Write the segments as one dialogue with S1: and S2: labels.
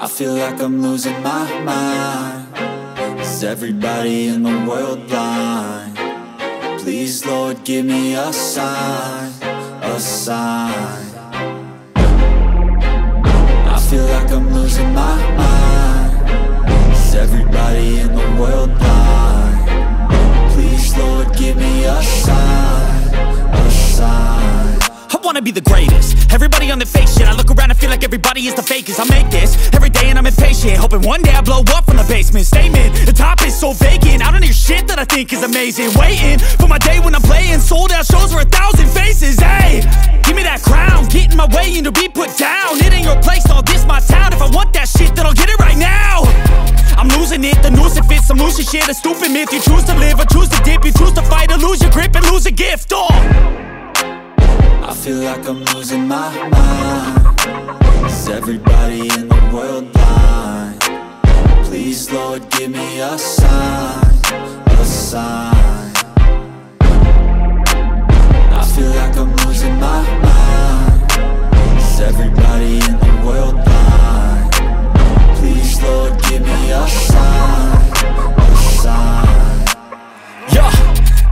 S1: feel like I'm losing my mind. Is everybody in the world blind? Please, Lord, give me a sign, a sign. I feel like I'm losing my mind. Is everybody in the world blind? Please, Lord, give me a sign, a sign.
S2: I wanna be the greatest. Everybody on the fake shit. I look around and feel like everybody is the fakest. I make this every day and I'm impatient, hoping one day I blow up from the basement. Statement, the top is so vacant. I don't hear shit that I think is amazing. Waiting for my day when I'm playing sold out shows for 1,000 faces. Hey, give me that crown, get in my way and to be put down. It ain't your place, no, this my town. If I want that shit, then I'll get it right now. I'm losing it, the noose it fits. Some losing shit, a stupid myth. You choose to live or choose to dip. You choose to fight or lose your grip and lose a gift.
S1: I feel like I'm losing my mind. Is everybody in the world blind? Please, Lord, give me a sign, a sign. I feel like I'm losing my mind. Is everybody in the world blind? Please, Lord, give me a sign, a sign.
S2: Yeah.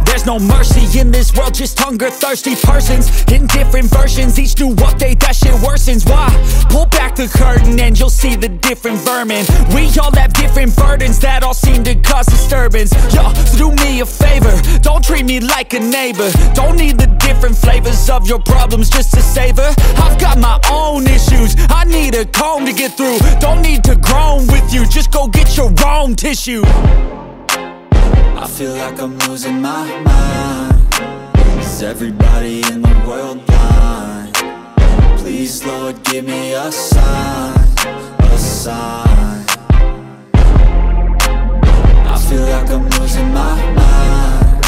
S2: There's no mercy in this world, just hunger-thirsty persons in different versions. Each new update, that shit worsens. Why? Pull back the curtain and you'll see the different vermin. We all have different burdens that all seem to cause disturbance. Yo, so do me a favor, don't treat me like a neighbor. Don't need the different flavors of your problems just to savor. I've got my own issues, I need a comb to get through. Don't need to groan with you, just go get your own tissue.
S1: I feel like I'm losing my mind. Is everybody in the world blind? Please, Lord, give me a sign, a sign. I feel like I'm losing my mind.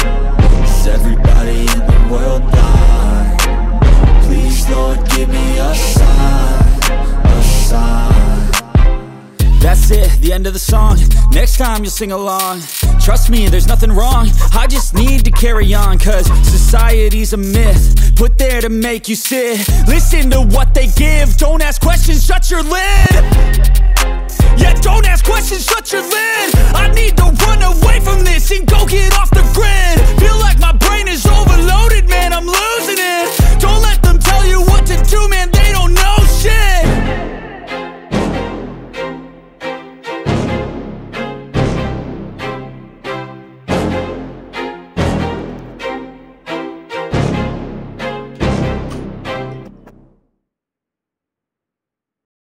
S1: Is everybody in the world blind? Please, Lord, give me a sign, a sign.
S2: That's it, the end of the song. Next time you'll sing along. Trust me, there's nothing wrong. I just need to carry on, cause society's a myth put there to make you sit. Listen to what they give. Don't ask questions, shut your lid. Yeah, don't ask questions, shut your lid. I need to run away from this and go get off the grid. Feel like my brain is over